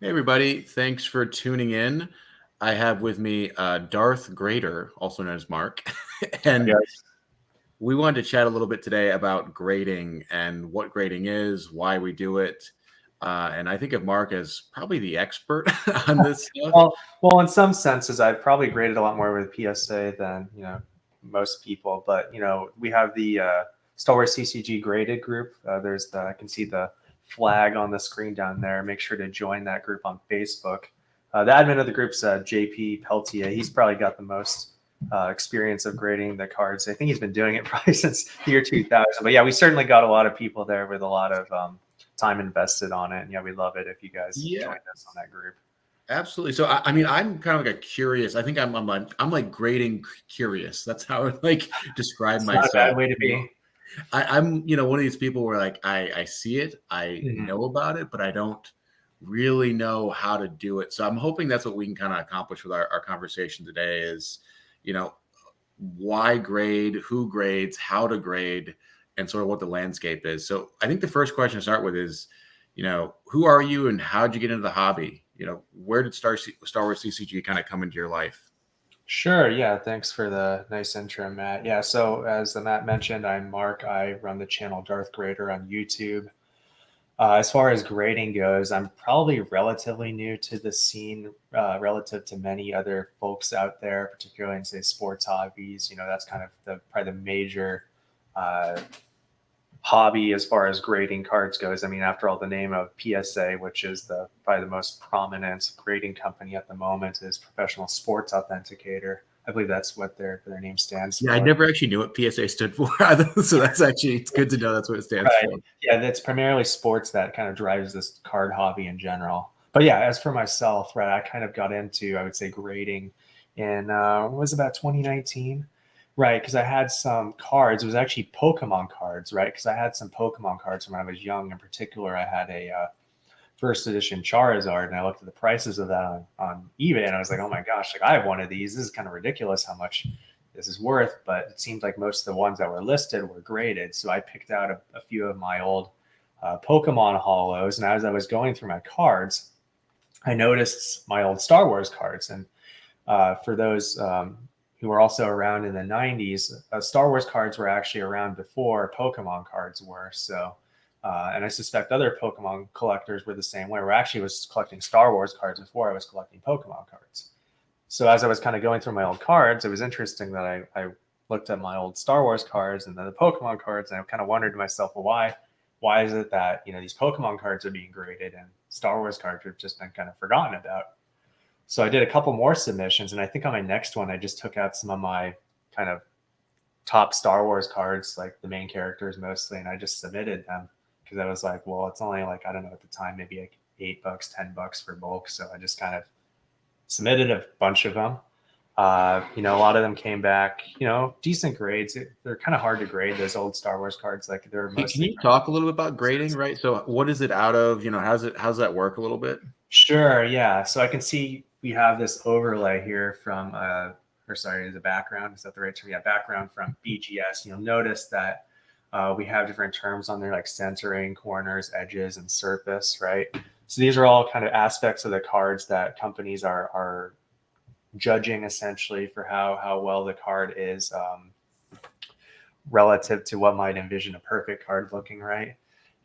Hey, everybody. Thanks for tuning in. I have with me Darth Grader, also known as Mark. I And guess. we wanted to chat a little bit today about grading and what grading is, why we do it. And I think of Mark as probably the expert on this stuff. Well, in some senses, I've probably graded a lot more with PSA than most people. But we have the Star Wars CCG graded group. I can see the flag on the screen down there. Make sure to join that group on Facebook. The admin of the group's JP Peltier. He's probably got the most experience of grading the cards. I think he's been doing it probably since the year 2000. But yeah, we certainly got a lot of people there with a lot of time invested on it. And yeah, we love it if you guys Yeah, joined us on that group. absolutely. So, I mean, I'm kind of like a curious. I think I'm like grading curious. That's how I would like describe It's not a bad myself. way to be. I'm one of these people where like I see it, I Mhm. know about it, but I don't really know how to do it. So I'm hoping that's what we can kind of accomplish with our conversation today is, you know, why grade, who grades, how to grade, and sort of what the landscape is. So I think the first question to start with is, who are you and how did you get into the hobby? Where did Star Wars CCG kind of come into your life? Sure. Yeah. Thanks for the nice intro, Matt. Yeah. So, as Matt mentioned, I'm Mark. I run the channel Darth Grader on YouTube. As far as grading goes, I'm probably relatively new to the scene relative to many other folks out there, particularly in, say, sports hobbies. That's kind of probably the major uh, hobby as far as grading cards goes. I mean, after all, the name of PSA, which is probably the most prominent grading company at the moment, is Professional Sports Authenticator. I believe that's what their name stands Yeah, I for. never actually knew what PSA stood for either. So it's good to know that's what it stands Right. for. Yeah, that's primarily sports that kind of drives this card hobby in general. But yeah, as for myself, right, I kind of got into, I would say, grading in what was it, about 2019, right? Because I had some cards. It was actually Pokemon cards, right? Because I had some Pokemon cards when I was young. In particular, I had a first edition Charizard, and I looked at the prices of that on eBay, and I was like, oh my gosh, like I have one of these. This is kind of ridiculous how much this is worth. But it seemed like most of the ones that were listed were graded. So I picked out a few of my old Pokemon holos, and as I was going through my cards, I noticed my old Star Wars cards. And for those who were also around in the 90s, Star Wars cards were actually around before Pokemon cards were. So, and I suspect other Pokemon collectors were the same way. Where I actually was collecting Star Wars cards before I was collecting Pokemon cards. So as I was kind of going through my old cards, it was interesting that I looked at my old Star Wars cards and then the Pokemon cards, and I kind of wondered to myself, well, why is it that these Pokemon cards are being graded and Star Wars cards have just been kind of forgotten about? So I did a couple more submissions, and I think on my next one, I just took out some of my kind of top Star Wars cards, like the main characters mostly, and I just submitted them because I was like, well, it's only like, I don't know, at the time, maybe like $8, $10 for bulk. So I just kind of submitted a bunch of them. A lot of them came back, decent grades. They're kind of hard to grade, those old Star Wars cards. Like they're Can mostly you talk a little bit about grading, right? So what is it out of? How's that work a little bit? Sure, yeah. So I can see we have this overlay here from, or sorry, the background. Is that the right term? Yeah, background from BGS. You'll notice that we have different terms on there like centering, corners, edges, and surface, right? So these are all kind of aspects of the cards that companies are judging essentially for how well the card is relative to what might envision a perfect card looking, right?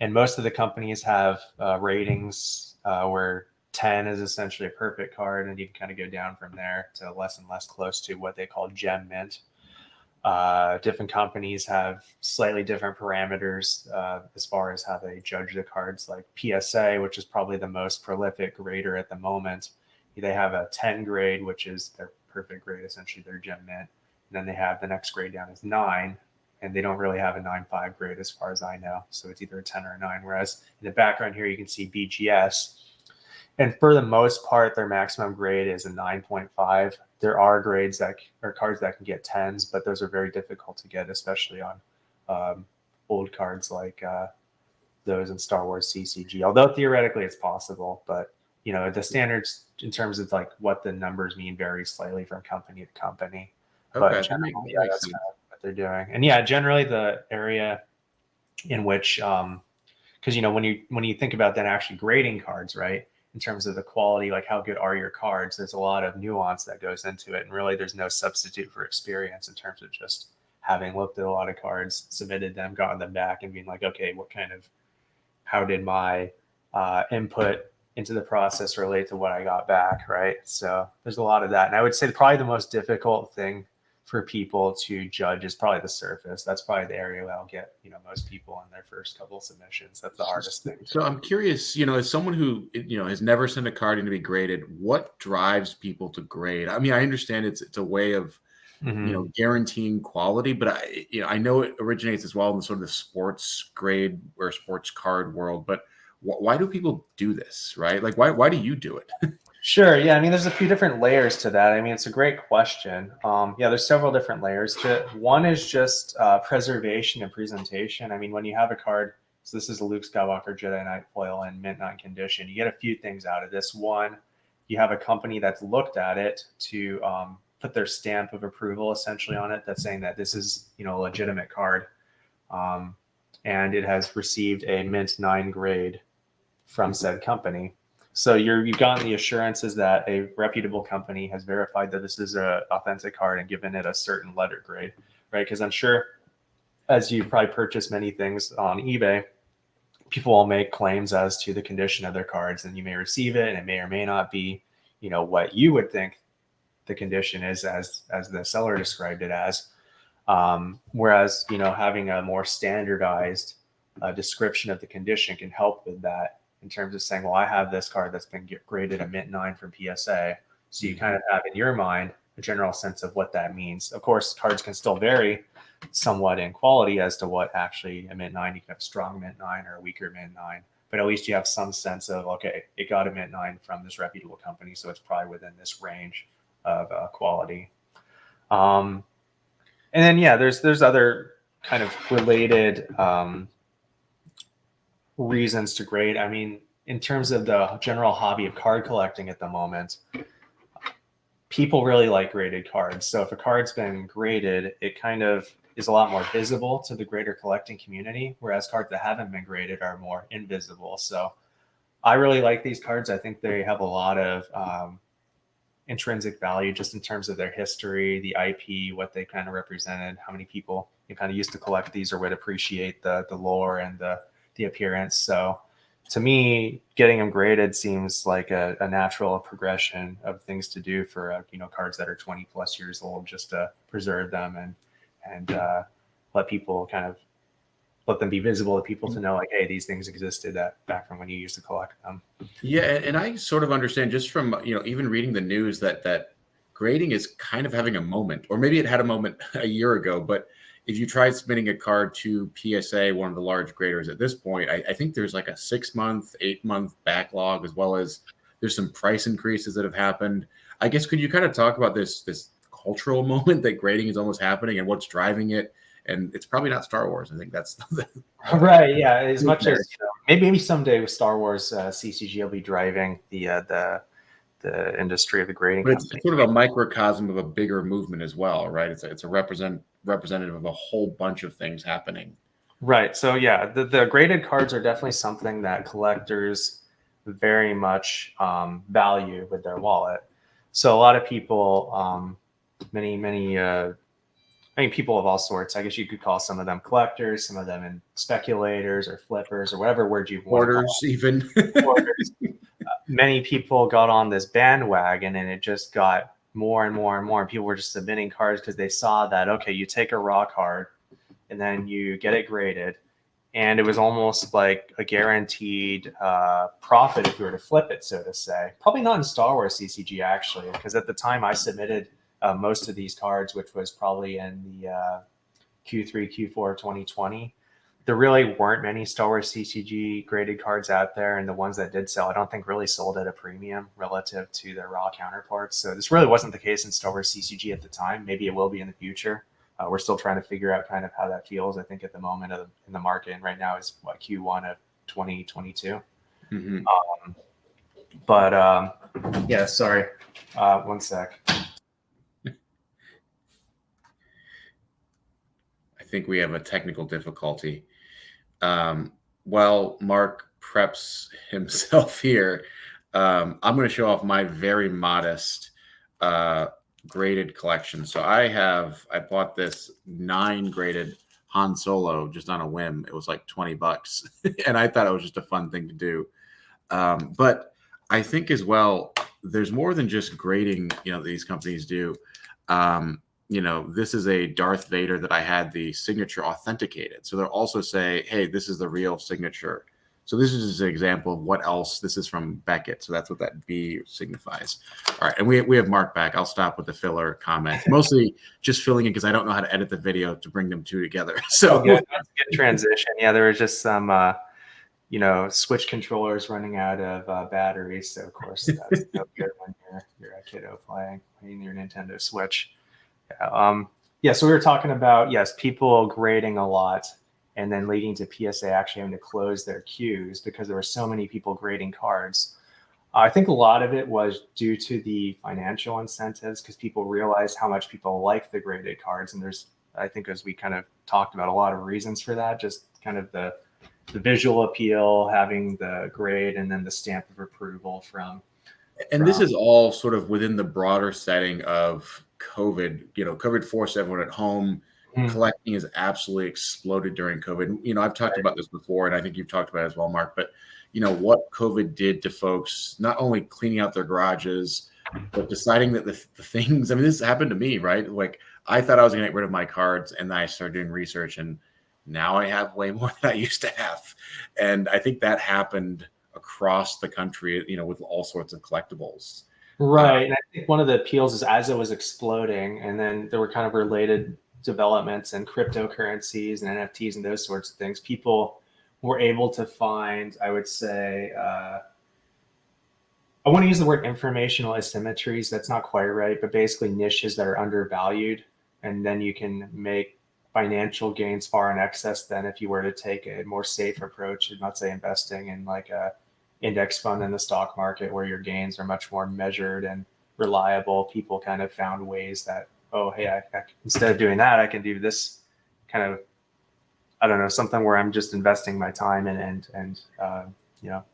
And most of the companies have ratings where 10 is essentially a perfect card, and you can kind of go down from there to less and less close to what they call gem mint. Different companies have slightly different parameters as far as how they judge the cards. Like PSA, which is probably the most prolific grader at the moment, they have a 10 grade, which is their perfect grade, essentially their gem mint. And then they have the next grade down as 9, and they don't really have a 9.5 grade as far as I know. So it's either a 10 or a 9. Whereas in the background here, you can see BGS, and for the most part, their maximum grade is a 9.5. There are grades that are cards that can get 10s, but those are very difficult to get, especially on old cards like those in Star Wars CCG. Although theoretically it's possible, but the standards in terms of like what the numbers mean vary slightly from company to company. But Okay, generally, that yeah, makes that's sense. kind of what they're doing. And yeah, generally the area in which because when you think about then actually grading cards, right? in terms of the quality, like how good are your cards. There's a lot of nuance that goes into it, and really there's no substitute for experience in terms of just having looked at a lot of cards, submitted them, gotten them back, and being like, okay, how did my input into the process relate to what I got back, right? So there's a lot of that. And I would say probably the most difficult thing for people to judge is probably the surface. That's probably the area that'll get, most people in their first couple of submissions. That's the hardest thing. So I'm curious, as someone who, has never sent a card in to be graded, what drives people to grade? I mean, I understand it's a way of, guaranteeing quality, but I know it originates as well in the sort of the sports grade or sports card world, but why do people do this, right? Like, why do you do it? Sure. Yeah. I mean, there's a few different layers to that. I mean, it's a great question. Yeah, there's several different layers to it. One is just preservation and presentation. I mean, when you have a card, so this is a Luke Skywalker Jedi Knight foil in mint non condition, you get a few things out of this. One, you have a company that's looked at it to put their stamp of approval essentially on it, that's saying that this is, a legitimate card. And it has received a mint 9 grade from said company. So you've gotten the assurances that a reputable company has verified that this is an authentic card and given it a certain letter grade, right? Because I'm sure as you probably purchase many things on eBay, people will make claims as to the condition of their cards, and you may receive it and it may or may not be, what you would think the condition is as the seller described it as. Whereas, having a more standardized description of the condition can help with that in terms of saying, well, I have this card that's been graded a mint 9 from PSA. So you kind of have in your mind a general sense of what that means. Of course, cards can still vary somewhat in quality as to what actually a mint 9, you can have a strong mint 9 or a weaker mint 9, but at least you have some sense of, okay, it got a mint 9 from this reputable company, so it's probably within this range of quality. And then, yeah, there's other kind of related reasons to grade. I mean, in terms of the general hobby of card collecting at the moment, people really like graded cards. So if a card's been graded, it kind of is a lot more visible to the greater collecting community, whereas cards that haven't been graded are more invisible. So I really like these cards. I think they have a lot of intrinsic value just in terms of their history, the IP, what they kind of represented, how many people kind of used to collect these or would appreciate the lore and the appearance. So to me, getting them graded seems like a natural progression of things to do for cards that are 20 plus years old, just to preserve them and let people let them be visible to people to know, like, hey, these things existed back from when you used to collect them. Yeah, and I sort of understand just from even reading the news that grading is kind of having a moment, or maybe it had a moment a year ago, but if you tried submitting a card to PSA, one of the large graders at this point, I think there's like a 6-month, 8-month backlog, as well as there's some price increases that have happened. I guess could you kind of talk about this cultural moment that grading is almost happening and what's driving it? And it's probably not Star Wars. I think that's right. Yeah, as much as maybe someday with Star Wars, CCG will be driving the industry of the grading but company. it's sort of a microcosm of a bigger movement as well, right? It's a representative of a whole bunch of things happening. Right. So yeah, the graded cards are definitely something that collectors very much value with their wallet. So a lot of people, many people of all sorts. I guess you could call some of them collectors, some of them in speculators or flippers or whatever word you want to call Orders, even. Orders. Many people got on this bandwagon, and it just got more and more and more. And people were just submitting cards because they saw that, okay, you take a raw card and then you get it graded, and it was almost like a guaranteed profit if you were to flip it, so to say. Probably not in Star Wars CCG, actually, because at the time I submitted most of these cards, which was probably in the Q3, Q4 of 2020. There really weren't many Star Wars CCG graded cards out there, and the ones that did sell, I don't think really sold at a premium relative to their raw counterparts. So this really wasn't the case in Star Wars CCG at the time. Maybe it will be in the future. We're still trying to figure out kind of how that feels. I think at the moment in the market, and right now is what, Q1 of 2022. Mm-hmm. Yeah, sorry. One sec. I think we have a technical difficulty. While Mark preps himself here, I'm going to show off my very modest uh, graded collection. So I bought this 9 graded Han Solo just on a whim. It was like $20, and I thought it was just a fun thing to do. But I think as well, there's more than just grading. These companies do. This is a Darth Vader that I had the signature authenticated. So they'll also say, hey, this is the real signature. So this is just an example of what else. This is from Beckett. So that's what that B signifies. All right. And we have Mark back. I'll stop with the filler comments. Mostly just filling in because I don't know how to edit the video to bring them two together. So good. That's a good transition. Yeah, there was just some switch controllers running out of batteries. So of course that's no good when you're a kiddo playing your Nintendo Switch. So we were talking about, yes, people grading a lot and then leading to PSA actually having to close their queues because there were so many people grading cards. I think a lot of it was due to the financial incentives because people realized how much people like the graded cards. And there's, I think, as we kind of talked about, a lot of reasons for that, just kind of the visual appeal, having the grade, and then the stamp of approval from. And this is all sort of within the broader setting of COVID. COVID forced everyone at home. Collecting has absolutely exploded during COVID. I've talked about this before, and I think you've talked about it as well, Mark. But what COVID did to folks, not only cleaning out their garages, but deciding that the things. I mean, this happened to me, right? Like I thought I was going to get rid of my cards, and then I started doing research, and now I have way more than I used to have. And I think that happened across the country, with all sorts of collectibles. Right. And I think one of the appeals is as it was exploding, and then there were kind of related developments and cryptocurrencies and NFTs and those sorts of things, people were able to find, I would say, I want to use the word informational asymmetries. That's not quite right, but basically niches that are undervalued. And then you can make financial gains far in excess than if you were to take a more safe approach and, let's say, investing in like a index fund in the stock market where your gains are much more measured and reliable. People kind of found ways that, oh, hey, I instead of doing that, I can do this kind of, I don't know, something where I'm just investing my time and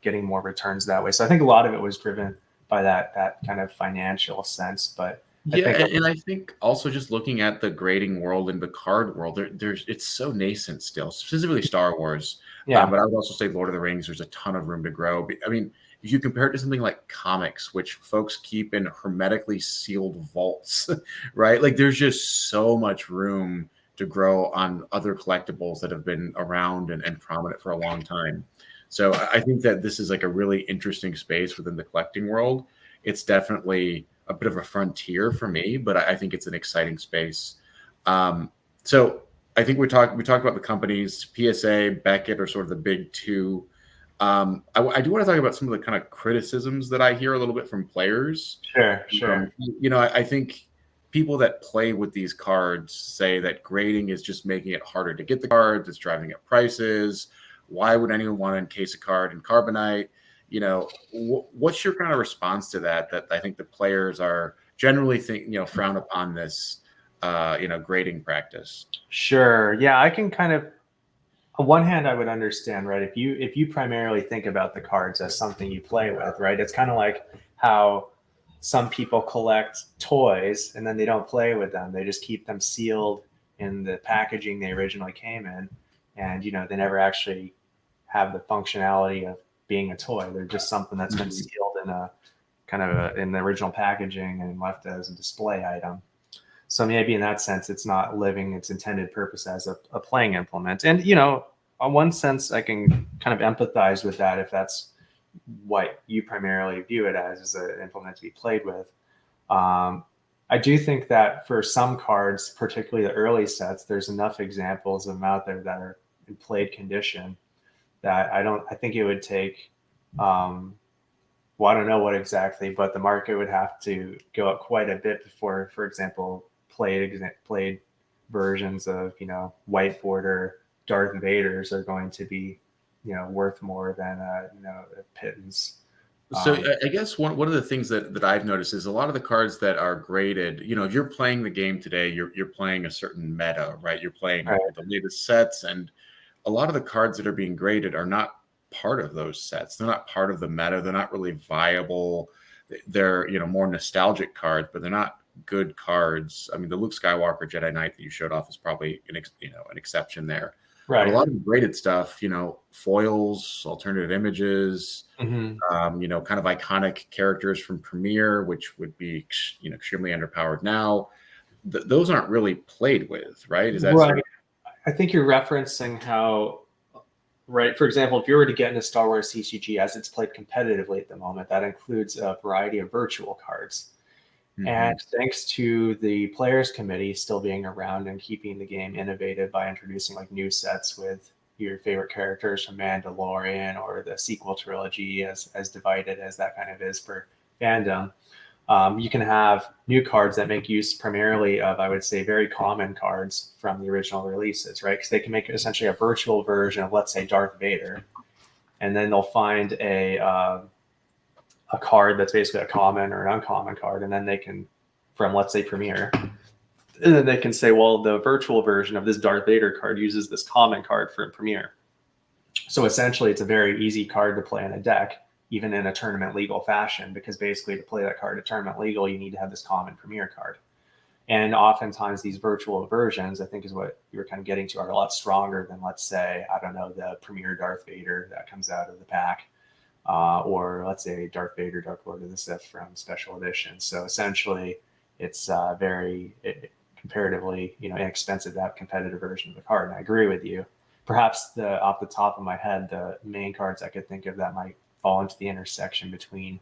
getting more returns that way. So I think a lot of it was driven by that kind of financial sense. But I think also just looking at the grading world and the card world, it's so nascent still, specifically Star Wars. Yeah. But I would also say Lord of the Rings, there's a ton of room to grow. I mean, if you compare it to something like comics, which folks keep in hermetically sealed vaults, right? Like there's just so much room to grow on other collectibles that have been around and prominent for a long time. So I think that this is like a really interesting space within the collecting world. It's definitely a bit of a frontier for me, but I think it's an exciting space. So I think we talked about the companies. PSA, Beckett are sort of the big two. I do want to talk about some of the kind of criticisms that I hear a little bit from players. Sure. I think people that play with these cards say that grading is just making it harder to get the cards. It's driving up prices. Why would anyone want to encase a card in carbonite? What's your kind of response to that? That I think the players are generally frown upon this, grading practice. Sure. Yeah, I can kind of, on one hand, I would understand, right? If you primarily think about the cards as something you play with, right? It's kind of like how some people collect toys and then they don't play with them. They just keep them sealed in the packaging they originally came in. And, they never actually have the functionality of being a toy. They're just something that's been sealed in a kind of in the original packaging and left as a display item. So maybe in that sense, it's not living its intended purpose as a playing implement. And, on one sense, I can kind of empathize with that if that's what you primarily view it as an implement to be played with. I do think that for some cards, particularly the early sets, there's enough examples of them out there that are in played condition that I think it would take, I don't know what exactly, but the market would have to go up quite a bit before, for example, played versions of, white border Darth Vaders are going to be, worth more than, a pittance. So I guess one of the things that I've noticed is a lot of the cards that are graded, if you're playing the game today, you're playing a certain meta, right? You're playing the latest sets, and a lot of the cards that are being graded are not part of those sets. They're not part of the meta. They're not really viable. They're, more nostalgic cards, but they're not good cards. I mean, the Luke Skywalker Jedi Knight that you showed off is probably an exception there. But a Right. lot of graded stuff, foils, alternative images, Hmm. kind of iconic characters from Premiere, which would be, extremely underpowered now. Those aren't really played with, right? Is that fair? Right. I think you're referencing how, right, for example, if you were to get into Star Wars CCG as it's played competitively at the moment, that includes a variety of virtual cards. Mm-hmm. And thanks to the players committee still being around and keeping the game innovative by introducing like new sets with your favorite characters from Mandalorian or the sequel trilogy, as divided as that kind of is for fandom, you can have new cards that make use primarily of, I would say, very common cards from the original releases, right? Because they can make essentially a virtual version of, let's say, Darth Vader, and then they'll find a card that's basically a common or an uncommon card, and then they can, from let's say Premiere, and then they can say, well, the virtual version of this Darth Vader card uses this common card from Premiere. So essentially, it's a very easy card to play in a deck, even in a tournament legal fashion, because basically to play that card at tournament legal, you need to have this common Premiere card. And oftentimes these virtual versions, I think is what you were kind of getting to, are a lot stronger than, let's say, I don't know, the Premiere Darth Vader that comes out of the pack, or let's say Darth Vader, Dark Lord of the Sith from Special Edition. So essentially, it's comparatively, inexpensive to have a competitive version of the card. And I agree with you. Perhaps off the top of my head, the main cards I could think of that might fall into the intersection between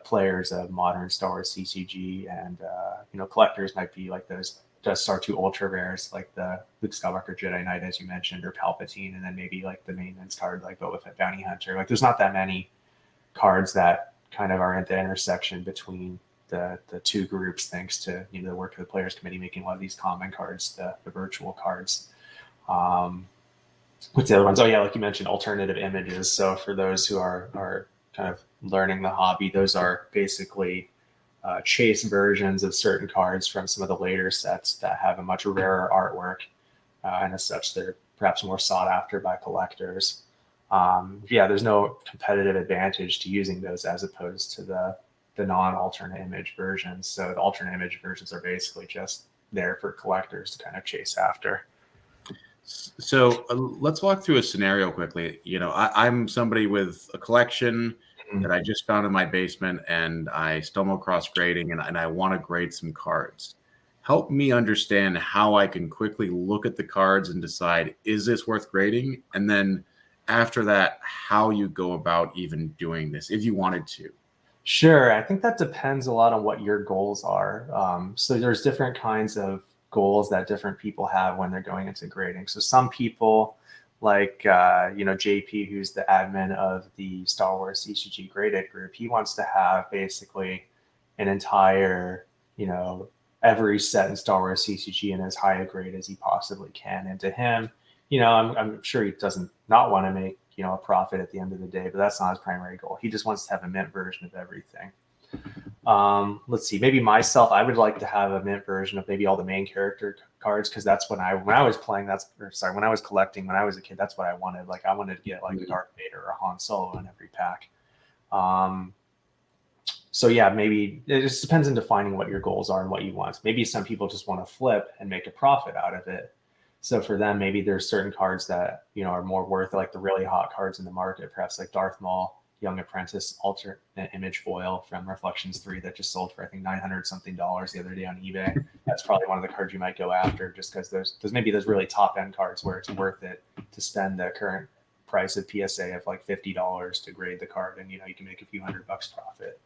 players of modern Star Wars CCG and collectors might be like those Death Star 2 ultra rares, like the Luke Skywalker Jedi Knight, as you mentioned, or Palpatine, and then maybe like the maintenance card like Boba Fett Bounty Hunter. Like there's not that many cards that kind of are at the intersection between the two groups, thanks to the work of the players committee making a lot of these common cards, the virtual cards. What's the other ones? Oh yeah, like you mentioned, alternative images. So for those who are kind of learning the hobby, those are basically chase versions of certain cards from some of the later sets that have a much rarer artwork, and as such, they're perhaps more sought after by collectors. Yeah, there's no competitive advantage to using those as opposed to the non-alternate image versions. So the alternate image versions are basically just there for collectors to kind of chase after. So let's walk through a scenario quickly. I'm somebody with a collection that I just found in my basement, and I stumble across grading, and I want to grade some cards. Help me understand how I can quickly look at the cards and decide, is this worth grading? And then after that, how you go about even doing this, if you wanted to. Sure. I think that depends a lot on what your goals are. So there's different kinds of goals that different people have when they're going into grading. So some people, like JP, who's the admin of the Star Wars CCG graded group, he wants to have basically an entire, every set in Star Wars CCG in as high a grade as he possibly can. And to him, I'm sure he doesn't not want to make a profit at the end of the day, but that's not his primary goal. He just wants to have a mint version of everything. Let's see, maybe myself, I would like to have a mint version of maybe all the main character cards, because that's when I was playing, when I was collecting when I was a kid, that's what I wanted. Like I wanted to get like a Darth Vader or a Han Solo in every pack. So yeah, maybe it just depends on defining what your goals are and what you want. Maybe some people just want to flip and make a profit out of it. So for them, maybe there's certain cards that are more worth it, like the really hot cards in the market, perhaps like Darth Maul, Young Apprentice, alternate image foil from Reflections 3 that just sold for I think $900 something the other day on eBay. That's probably one of the cards you might go after, just because there's maybe those really top end cards where it's worth it to spend the current price of PSA of like $50 to grade the card, and you can make a few $100 profit.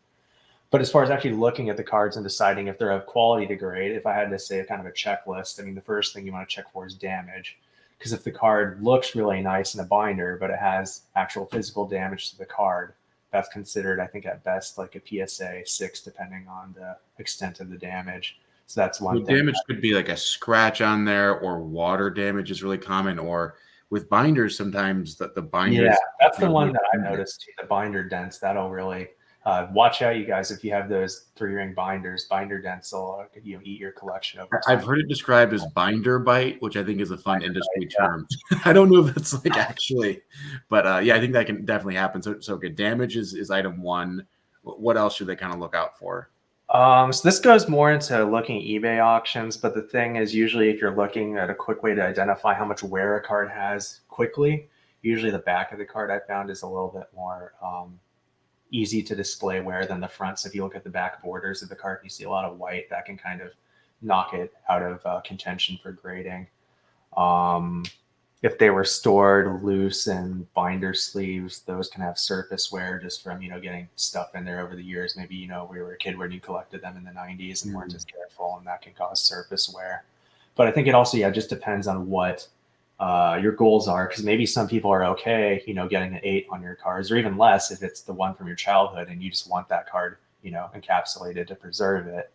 But as far as actually looking at the cards and deciding if they're of quality to grade, if I had to say a kind of a checklist, I mean, the first thing you want to check for is damage. Because if the card looks really nice in a binder, but it has actual physical damage to the card, that's considered, I think, at best like a PSA 6, depending on the extent of the damage. So that's one thing. Damage could be like a scratch on there, or water damage is really common, or with binders, sometimes the binders. Yeah, that's the one that I noticed too, the binder dents. That'll really Watch out, you guys, if you have those 3-ring binders. Binder dents will eat your collection over I've time. heard it described as binder bite, which I think is a fun industry Yeah. term. I don't know if it's like actually, but yeah, I think that can definitely happen. So okay, damage is item one. What else should they kind of look out for? So this goes more into looking at eBay auctions, but the thing is, usually if you're looking at a quick way to identify how much wear a card has quickly, usually the back of the card I found is a little bit more easy to display wear than the front. So if you look at the back borders of the card, you see a lot of white that can kind of knock it out of contention for grading. Um, if they were stored loose in binder sleeves, those can have surface wear just from, getting stuff in there over the years. Maybe, we were a kid when you collected them in the 90s and weren't as careful, and that can cause surface wear. But I think it also, just depends on what your goals are, because maybe some people are okay, getting an 8 on your cards, or even less if it's the one from your childhood and you just want that card, encapsulated to preserve it.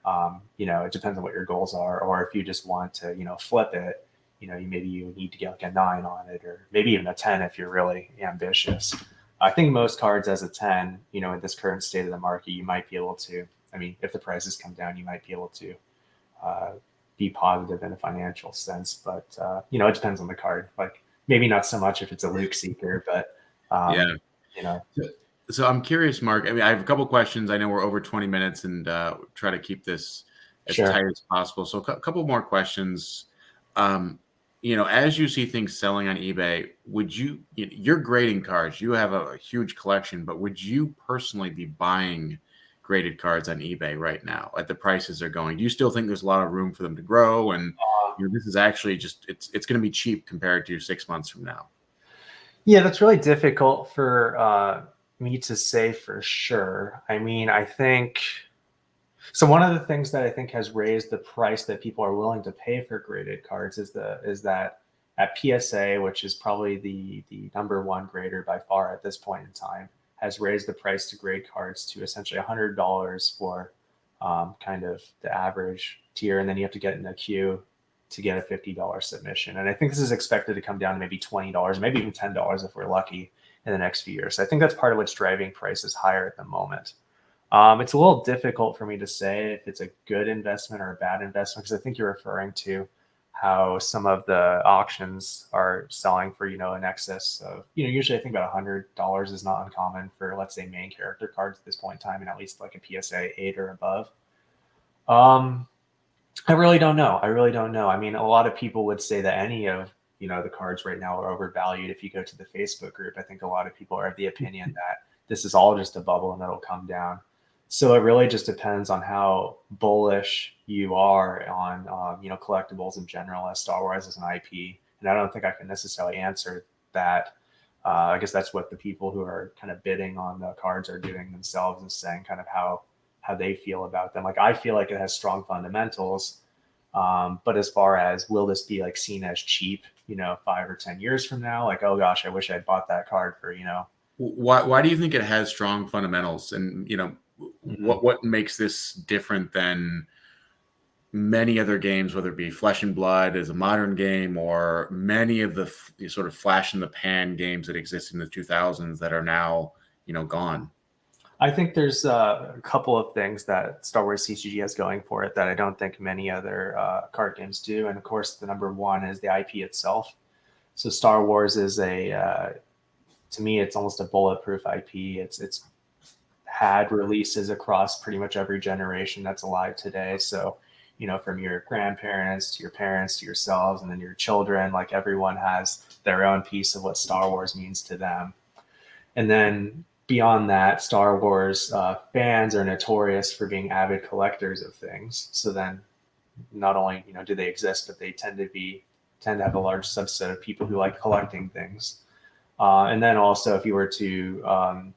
It depends on what your goals are, or if you just want to, flip it, maybe you need to get like a 9 on it, or maybe even a 10 if you're really ambitious. I think most cards as a 10, in this current state of the market, you might be able to, if the prices come down, you might be able to uh, be positive in a financial sense, but it depends on the card. Like maybe not so much if it's a Luke Seeker, but Yeah. you know, So I'm curious, Mark. I mean, I have a couple questions. I know we're over 20 minutes, and try to keep this as sure. tight as possible. So a couple more questions. Um, as you see things selling on eBay, would you're grading cards, you have a huge collection, but would you personally be buying graded cards on eBay right now at the prices they're going? Do you still think there's a lot of room for them to grow? And this is actually just it's going to be cheap compared to 6 months from now. Yeah, that's really difficult for me to say for sure. I think so. One of the things that I think has raised the price that people are willing to pay for graded cards is that at PSA, which is probably the number one grader by far at this point in time, has raised the price to grade cards to essentially $100 for kind of the average tier, and then you have to get in a queue to get a $50 submission. And I think this is expected to come down to maybe $20, maybe even $10 if we're lucky in the next few years. So I think that's part of what's driving prices higher at the moment. It's a little difficult for me to say if it's a good investment or a bad investment, because I think you're referring to how some of the auctions are selling for, in excess of, usually I think about $100 is not uncommon for, let's say, main character cards at this point in time, and at least like a PSA 8 or above. I really don't know. A lot of people would say that any of, the cards right now are overvalued. If you go to the Facebook group, I think a lot of people are of the opinion that this is all just a bubble and it'll come down. So it really just depends on how bullish you are on, collectibles in general as Star Wars as an IP. And I don't think I can necessarily answer that. I guess that's what the people who are kind of bidding on the cards are doing themselves, and saying kind of how they feel about them. Like, I feel like it has strong fundamentals. But as far as will this be like seen as cheap, 5 or 10 years from now, like, oh gosh, I wish I'd bought that card for, Why do you think it has strong fundamentals? And mm-hmm. what makes this different than many other games, whether it be Flesh and Blood as a modern game, or many of the sort of flash in the pan games that existed in the 2000s that are now, gone? I think there's a couple of things that Star Wars CCG has going for it that I don't think many other card games do. And of course, the number one is the IP itself. So Star Wars is to me, it's almost a bulletproof IP. It's had releases across pretty much every generation that's alive today. So, from your grandparents to your parents to yourselves and then your children, like, everyone has their own piece of what Star Wars means to them. And then beyond that, Star Wars fans are notorious for being avid collectors of things. So then, not only do they exist, but they tend to have a large subset of people who like collecting things. And then also, if you were to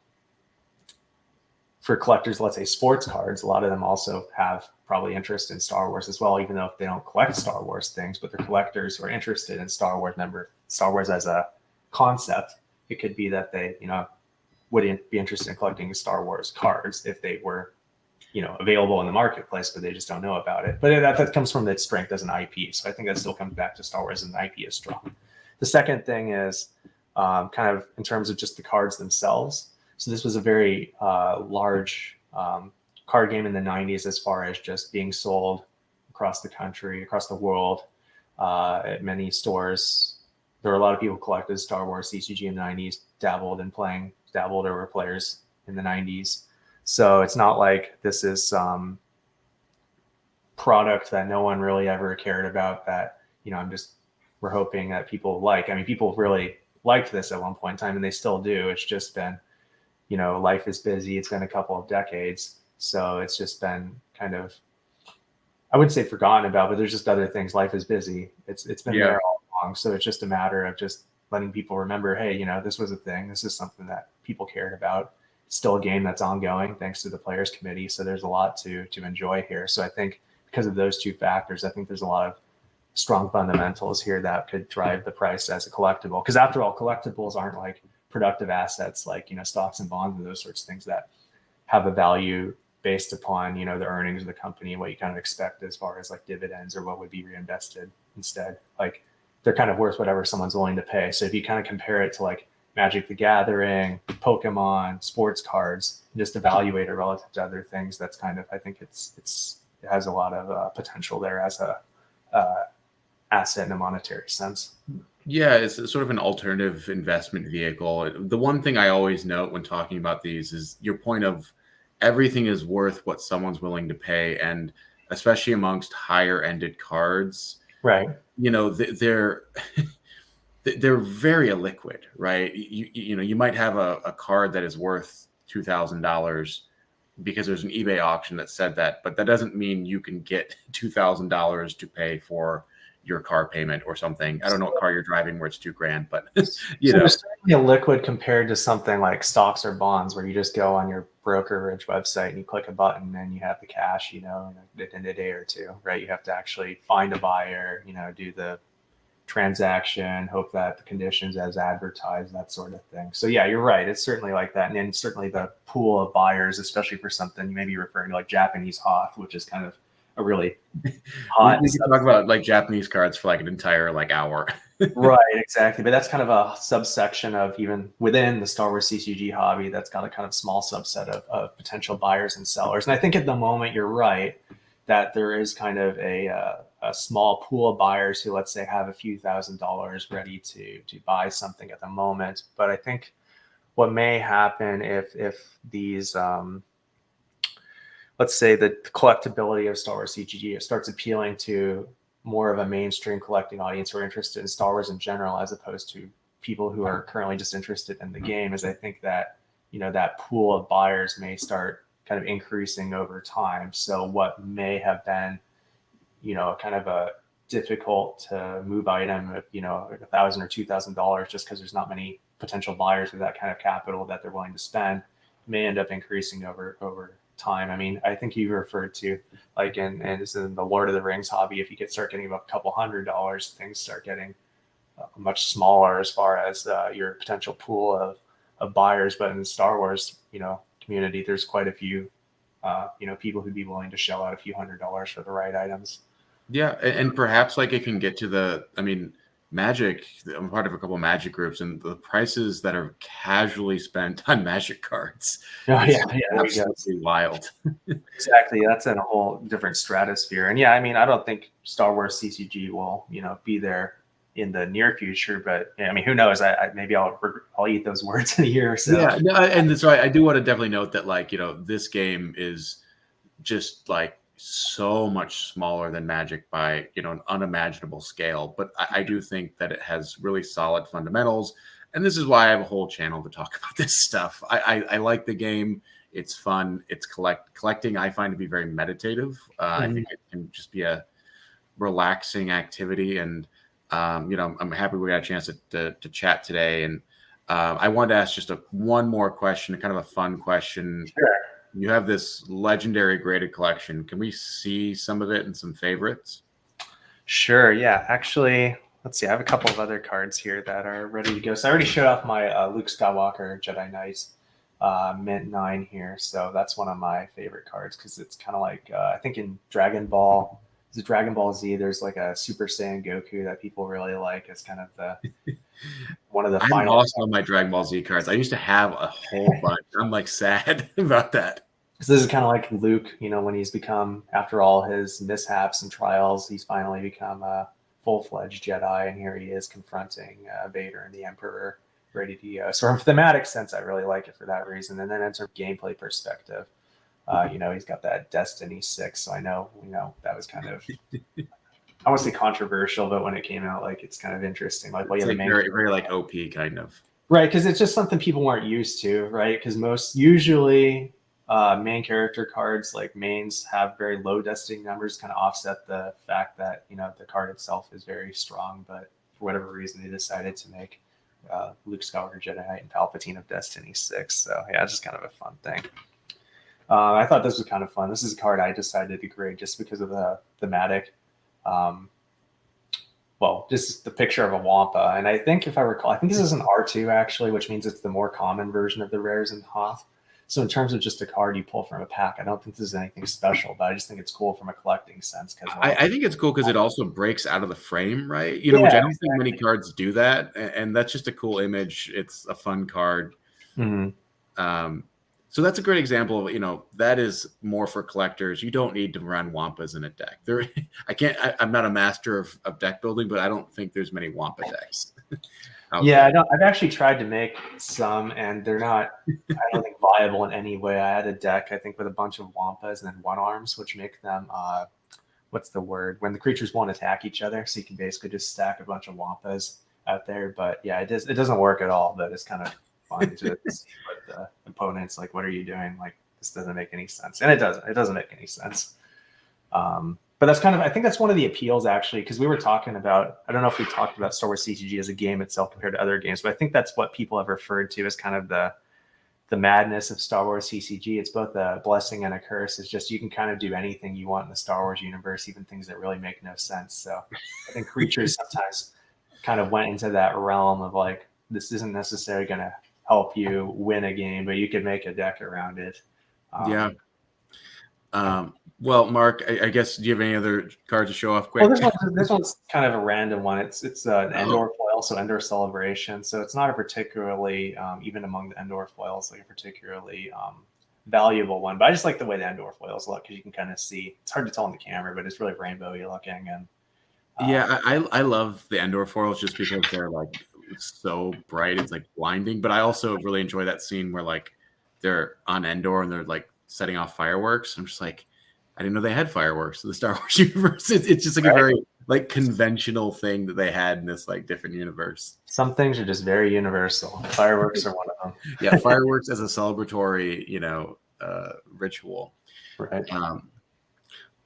for collectors, let's say sports cards, a lot of them also have probably interest in Star Wars as well, even though they don't collect Star Wars things, but they're collectors who are interested in Star Wars as a concept. It could be that they, wouldn't be interested in collecting Star Wars cards if they were, available in the marketplace, but they just don't know about it. But that comes from its strength as an IP. So I think that still comes back to Star Wars as an IP is strong. The second thing is kind of in terms of just the cards themselves. So this was a very large card game in the 90s as far as just being sold across the country, across the world, at many stores. There were a lot of people who collected Star Wars CCG in the 90s, dabbled or were players in the 90s. So it's not like this is some product that no one really ever cared about that, we're hoping that people like. I mean, people really liked this at one point in time and they still do. It's just been, life is busy. It's been a couple of decades. So it's just been kind of, I wouldn't say forgotten about, but there's just other things. Life is busy. It's been Yeah. there all along. So it's just a matter of just letting people remember, hey, this was a thing. This is something that people cared about. It's still a game that's ongoing thanks to the players committee. So there's a lot to enjoy here. So I think because of those two factors, I think there's a lot of strong fundamentals here that could drive the price as a collectible. Because after all, collectibles aren't like productive assets like stocks and bonds and those sorts of things that have a value based upon the earnings of the company and what you kind of expect as far as like dividends or what would be reinvested instead. Like they're kind of worth whatever someone's willing to pay. So if you kind of compare it to like Magic the Gathering, Pokemon, sports cards, and just evaluate it relative to other things, that's kind of, I think it has a lot of potential there as a asset in a monetary sense. Yeah, it's sort of an alternative investment vehicle. The one thing I always note when talking about these is your point of everything is worth what someone's willing to pay, and especially amongst higher ended cards, Right. They're they're very illiquid, right? You might have a card that is worth $2,000 because there's an eBay auction that said that, but that doesn't mean you can get $2,000 to pay for your car payment or something. I don't know what car you're driving where it's $2,000, but So there's certainly a liquid compared to something like stocks or bonds where you just go on your brokerage website and you click a button and you have the cash, in a day or two, right? You have to actually find a buyer, do the transaction, hope that the conditions as advertised, that sort of thing. So yeah, you're right. It's certainly like that. And then certainly the pool of buyers, especially for something you may be referring to like Japanese Hoth, which is kind of a really hot. we could talk about like Japanese cards for like an entire like hour. Right, exactly. But that's kind of a subsection of even within the Star Wars CCG hobby. That's got a kind of small subset of potential buyers and sellers. And I think at the moment you're right that there is kind of a small pool of buyers who, let's say, have a few $1,000s ready to buy something at the moment. But I think what may happen if these let's say the collectability of Star Wars CGG starts appealing to more of a mainstream collecting audience who are interested in Star Wars in general, as opposed to people who are currently just interested in the game, is I think that, that pool of buyers may start kind of increasing over time. So what may have been, kind of a difficult to move item of, $1,000 or $2,000 just because there's not many potential buyers with that kind of capital that they're willing to spend, may end up increasing over time. I mean, I think you referred to like and this is in the Lord of the Rings hobby. If you start getting about a couple $100s, things start getting much smaller as far as your potential pool of buyers. But in the Star Wars, community, there's quite a few, people who'd be willing to shell out a few $100s for the right items. Yeah, and perhaps like it can get to Magic. I'm part of a couple of Magic groups, and the prices that are casually spent on Magic cards Oh, is yeah, absolutely wild. exactly. That's in a whole different stratosphere. And yeah, I mean, I don't think Star Wars CCG will, be there in the near future, but I mean, who knows? Maybe I'll eat those words in a year or so. Yeah, no, and so I do want to definitely note that this game is just like so much smaller than Magic by an unimaginable scale. But I do think that it has really solid fundamentals, and this is why I have a whole channel to talk about this stuff. I like the game. It's fun. It's collecting. I find to be very meditative. I think it can just be a relaxing activity, and I'm happy we got a chance to chat today. And I wanted to ask just one more question, kind of a fun question. Sure. You have this legendary graded collection. Can we see some of it and some favorites? Sure. Yeah. Actually, let's see. I have a couple of other cards here that are ready to go. So I already showed off my Luke Skywalker Jedi Knight Mint 9 here. So that's one of my favorite cards because it's kind of like, I think in Dragon Ball the Dragon Ball Z, there's like a Super Saiyan Goku that people really like as kind of the one of the I final. lost all my Dragon Ball Z cards. I used to have a whole bunch. I'm like sad about that. So this is kind of like Luke, you know, when he's become, after all his mishaps and trials, he's finally become a full-fledged Jedi, and here he is confronting Vader and the Emperor, ready to go. So from a thematic sense, I really like it for that reason. And then in terms of gameplay perspective, you know, he's got that Destiny 6, so I know, you know, that was kind of, I won't say controversial, but when it came out, like, it's kind of interesting. Like, well, It's yeah, the like main very, very like OP kind of. right, because it's just something people weren't used to, right? Because most usually main character cards like mains have very low destiny numbers, kind of offset the fact that, you know, the card itself is very strong. But for whatever reason, they decided to make Luke Skywalker Jedi Knight and Palpatine of Destiny 6. So yeah, it's just kind of a fun thing. I thought this was kind of fun. This is a card I decided to grade just because of the thematic. Um, well, just the picture of a Wampa. And I think, if I recall, I think this is an R2 actually, which means it's the more common version of the rares in Hoth. So in terms of just a card you pull from a pack, I don't think this is anything special, but I just think it's cool from a collecting sense. Because I think it's cool because it also breaks out of the frame, right? You know, which yeah, I don't think many cards do that, and that's just a cool image. It's a fun card. mm-hmm. So that's a great example of, you know, that is more for collectors. You don't need to run Wampas in a deck. There, I'm not a master of deck building, but I don't think there's many Wampa decks. Yeah, I've actually tried to make some, and they're not, I don't think, viable in any way. I had a deck, I think, with a bunch of Wampas and then one arms, which make them, what's the word? When the creatures won't attack each other, so you can basically just stack a bunch of Wampas out there. But yeah, it doesn't work at all, but it's kind of fun to see what the opponent's like, what are you doing? Like, this doesn't make any sense. And it doesn't make any sense. But that's kind of, I think that's one of the appeals actually, because we were talking about, I don't know if we talked about Star Wars CCG as a game itself compared to other games, but I think that's what people have referred to as kind of the madness of Star Wars CCG. It's both a blessing and a curse. It's just, you can kind of do anything you want in the Star Wars universe, even things that really make no sense. So I think creatures sometimes kind of went into that realm of like, this isn't necessarily going to help you win a game, but you could make a deck around it. Yeah. Well, Mark, I guess, do you have any other cards to show off quick? Well, this one's kind of a random one. It's an Endor foil, so Endor Celebration. So it's not a particularly, even among the Endor foils, like a particularly valuable one. But I just like the way the Endor foils look, because you can kind of see. It's hard to tell on the camera, but it's really rainbowy looking. And yeah, I love the Endor foils just because they're like so bright. It's like blinding. But I also really enjoy that scene where like they're on Endor and they're like setting off fireworks. I'm just like, I didn't know they had fireworks in the Star Wars universe. It's just like a very like conventional thing that they had in this like different universe. Some things are just very universal. Fireworks are one of them. Yeah, fireworks as a celebratory, you know, ritual. Right.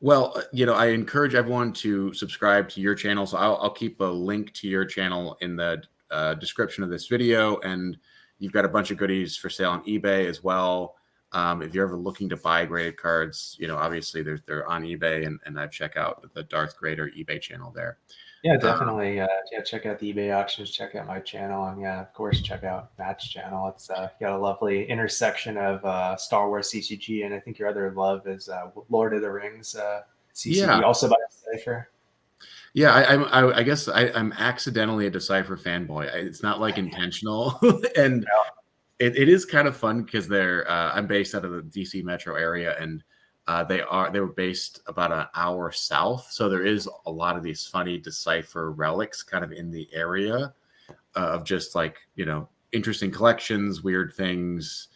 Well, you know, I encourage everyone to subscribe to your channel. So I'll keep a link to your channel in the description of this video, and you've got a bunch of goodies for sale on eBay as well. If you're ever looking to buy graded cards, you know, obviously they're on eBay, and I'd check out the Darth Grader eBay channel there. Yeah, definitely. Yeah, check out the eBay auctions, check out my channel, and yeah, of course, check out Matt's channel. It's got a lovely intersection of Star Wars CCG, and I think your other love is Lord of the Rings CCG, Yeah. also by Decipher. Yeah, I guess I'm accidentally a Decipher fanboy. It's not like intentional, and it is kind of fun because I'm based out of the DC metro area, and they were based about an hour south, so there is a lot of these funny Decipher relics kind of in the area of just like, you know, interesting collections, weird things,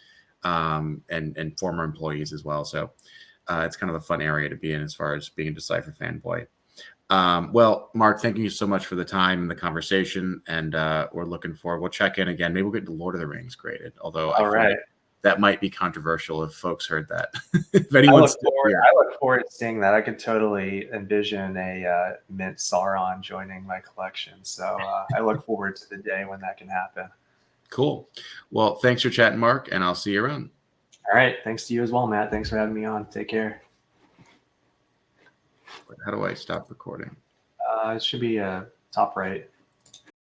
and former employees as well. So it's kind of a fun area to be in as far as being a Decipher fanboy. Well, Mark, thank you so much for the time and the conversation, and we're looking forward. We'll check in again. Maybe we'll get to Lord of the Rings graded, although I feel like that might be controversial if folks heard that. If anyone's I look forward to seeing that. I could totally envision a mint Sauron joining my collection. So I look forward to the day when that can happen. Cool. Well, thanks for chatting, Mark, and I'll see you around. All right. Thanks to you as well, Matt. Thanks for having me on. Take care. How do I stop recording? It should be top right.